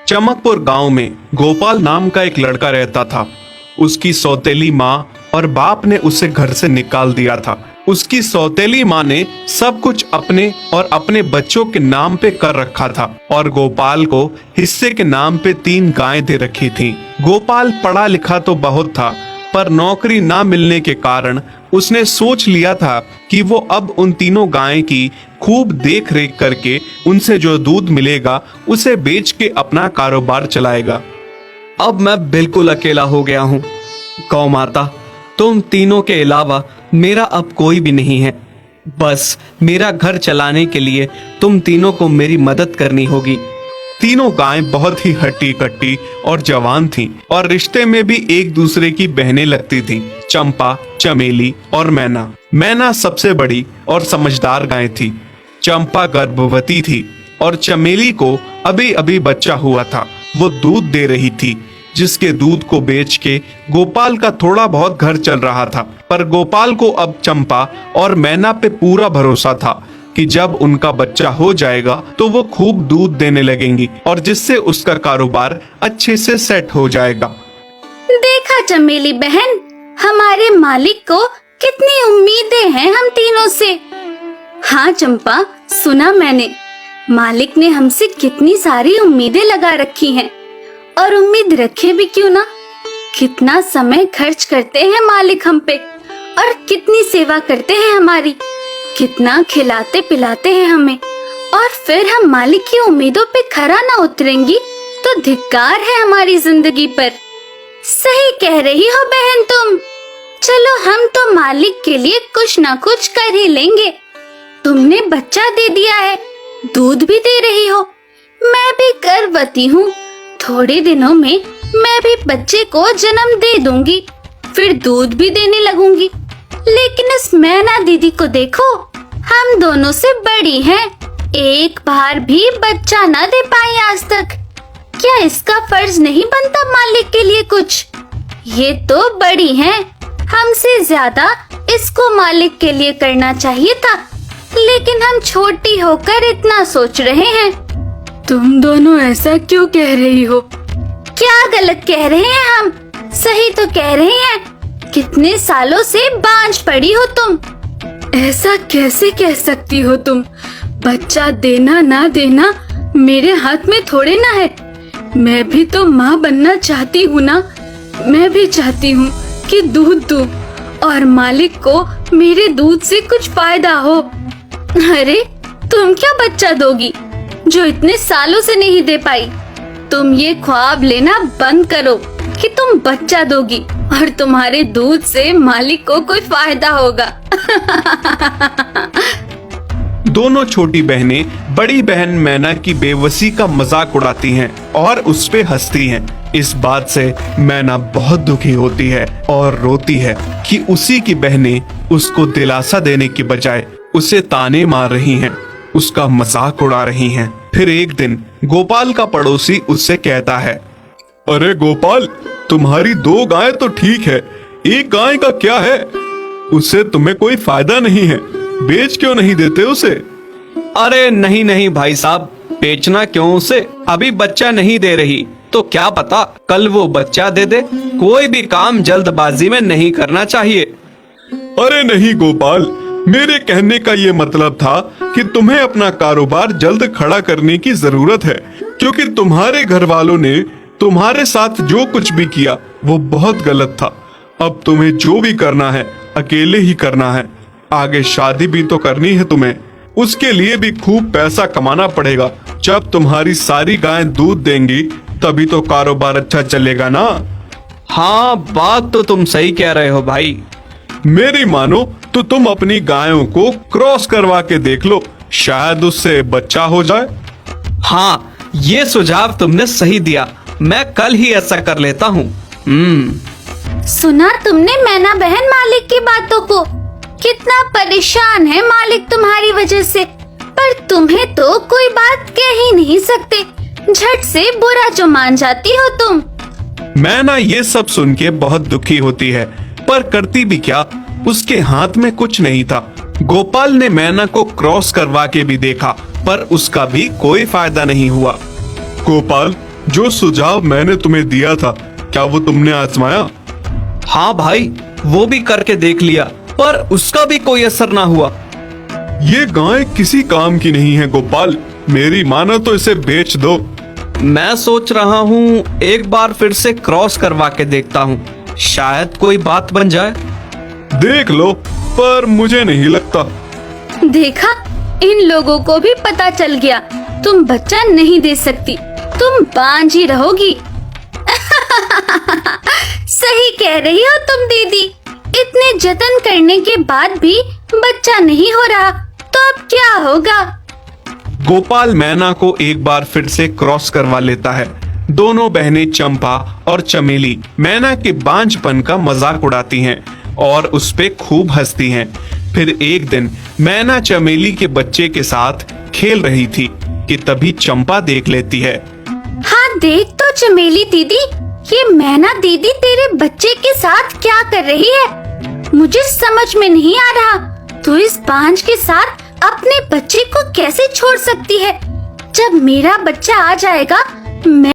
चमकपुर गांव में गोपाल नाम का एक लड़का रहता था। उसकी सौतेली माँ और बाप ने उसे घर से निकाल दिया था। उसकी सौतेली माँ ने सब कुछ अपने और अपने बच्चों के नाम पे कर रखा था और गोपाल को हिस्से के नाम पे 3 गायें दे रखी थीं। गोपाल पढ़ा लिखा तो बहुत था, पर नौकरी ना मिलने के कारण उसने सोच लिया था कि वो अब उन तीनों गायें की खूब देख रेख करके उनसे जो दूध मिलेगा उसे बेच के अपना कारोबार चलाएगा। अब मैं बिल्कुल अकेला हो गया हूँ। गौ माता, तुम तीनों के अलावा मेरा अब कोई भी नहीं है। बस मेरा घर चलाने के लिए तुम तीनों को मेरी मदद करनी होगी। तीनों गायें बहुत ही हट्टी कट्टी और जवान थीं और रिश्ते में भी एक दूसरे की बहनें लगती थीं। चंपा, चमेली और मैना। मैना सबसे बड़ी और समझदार गाय थी। चंपा गर्भवती थी और चमेली को अभी अभी बच्चा हुआ था। वो दूध दे रही थी, जिसके दूध को बेच के गोपाल का थोड़ा बहुत घर चल रहा था। पर गोपाल को अब चंपा और मैना पे पूरा भरोसा था कि जब उनका बच्चा हो जाएगा तो वो खूब दूध देने लगेंगी और जिससे उसका कारोबार अच्छे से सेट हो जाएगा। देखा चमेली बहन, हमारे मालिक को कितनी उम्मीदें हैं हम तीनों से। हाँ चंपा, सुना मैंने, मालिक ने हमसे कितनी सारी उम्मीदें लगा रखी हैं। और उम्मीद रखे भी क्यों ना, कितना समय खर्च करते हैं मालिक हम पे और कितनी सेवा करते हैं हमारी, कितना खिलाते पिलाते हैं हमें। और फिर हम मालिक की उम्मीदों पे खरा ना उतरेंगी तो धिक्कार है हमारी जिंदगी पर। सही कह रही हो बहन तुम। चलो हम तो मालिक के लिए कुछ ना कुछ कर ही लेंगे। तुमने बच्चा दे दिया है, दूध भी दे रही हो, मैं भी गर्भवती हूँ। थोड़े दिनों में मैं भी बच्चे को जन्म दे दूंगी, फिर दूध भी देने लगूंगी। लेकिन इस मैना दीदी को देखो, हम दोनों से बड़ी हैं, एक बार भी बच्चा ना दे पाई आज तक। क्या इसका फर्ज नहीं बनता मालिक के लिए कुछ? ये तो बड़ी हैं, हमसे ज्यादा इसको मालिक के लिए करना चाहिए था, लेकिन हम छोटी होकर इतना सोच रहे हैं। तुम दोनों ऐसा क्यों कह रही हो? क्या गलत कह रहे हैं हम? सही तो कह रहे हैं। कितने सालों से बांझ पड़ी हो तुम। ऐसा कैसे कह सकती हो तुम? बच्चा देना ना देना मेरे हाथ में थोड़े ना है। मैं भी तो माँ बनना चाहती हूँ ना। मैं भी चाहती हूँ कि दूध दूँ और मालिक को मेरे दूध से कुछ फायदा हो। अरे तुम क्या बच्चा दोगी जो इतने सालों से नहीं दे पाई? तुम ये ख्वाब लेना बंद करो कि तुम बच्चा दोगी और तुम्हारे दूध से मालिक को कोई फायदा होगा। दोनों छोटी बहनें बड़ी बहन मैना की बेबसी का मजाक उड़ाती हैं और उस पे हंसती हैं। इस बात से मैना बहुत दुखी होती है और रोती है कि उसी की बहनें उसको दिलासा देने की बजाय उसे ताने मार रही हैं, उसका मजाक उड़ा रही हैं। फिर एक दिन गोपाल का पड़ोसी उससे कहता है, अरे गोपाल, तुम्हारी 2 गायें तो ठीक है, एक गाय का क्या है? उससे तुम्हें कोई फायदा नहीं है, बेच क्यों नहीं देते उसे? अरे नहीं नहीं भाई साहब, बेचना क्यों उसे? अभी बच्चा नहीं दे रही तो क्या पता कल वो बच्चा दे दे। कोई भी काम जल्दबाजी में नहीं करना चाहिए। अरे नहीं गोपाल, मेरे कहने का ये मतलब था कि तुम्हें अपना कारोबार जल्द खड़ा करने की जरूरत है, क्योंकि तुम्हारे घर वालों ने तुम्हारे साथ जो कुछ भी किया वो बहुत गलत था। अब तुम्हें जो भी करना है अकेले ही करना है। आगे शादी भी तो करनी है तुम्हें, उसके लिए भी खूब पैसा कमाना पड़ेगा। जब तुम्हारी सारी गायें दूध देंगी तभी तो कारोबार अच्छा चलेगा ना। हाँ, बात तो तुम सही कह रहे हो भाई। मेरी मानो तो तुम अपनी गायों को क्रॉस करवा के देख लो, शायद उससे बच्चा हो जाए। हाँ, ये सुझाव तुमने सही दिया, मैं कल ही ऐसा कर लेता हूँ। सुना तुमने मैना बहन मालिक की बातों को? कितना परेशान है मालिक तुम्हारी वजह से, पर तुम्हें तो कोई बात कह ही नहीं सकते, झट से बुरा जो मान जाती हो तुम। मैना ये सब सुन के बहुत दुखी होती है, पर करती भी क्या, उसके हाथ में कुछ नहीं था। गोपाल ने मैना को क्रॉस करवा के भी देखा, पर उसका भी कोई फायदा नहीं हुआ। गोपाल, जो सुझाव मैंने तुम्हें दिया था, क्या वो तुमने आजमाया? हाँ भाई, वो भी करके देख लिया, पर उसका भी कोई असर ना हुआ। ये गाय किसी काम की नहीं है गोपाल, मेरी मानो तो इसे बेच दो। मैं सोच रहा हूँ एक बार फिर से क्रॉस करवा के देखता हूँ, शायद कोई बात बन जाए। देख लो, पर मुझे नहीं लगता। देखा, इन लोगों को भी पता चल गया तुम बच्चा नहीं दे सकती, तुम बांझ ही रहोगी। सही कह रही हो तुम दीदी, इतने जतन करने के बाद भी बच्चा नहीं हो रहा, तो अब क्या होगा? गोपाल मैना को एक बार फिर से क्रॉस करवा लेता है। दोनों बहनें चंपा और चमेली मैना के बांझपन का मजाक उड़ाती हैं और उस पे खूब हंसती हैं। फिर एक दिन मैना चमेली के बच्चे के साथ खेल रही थी कि तभी चंपा देख लेती है। हाँ देख तो चमेली दीदी, ये मैना दीदी तेरे बच्चे के साथ क्या कर रही है? मुझे समझ में नहीं आ रहा, तो इस बांझ के साथ अपने बच्चे को कैसे छोड़ सकती है? जब मेरा बच्चा आ जाएगा, मैं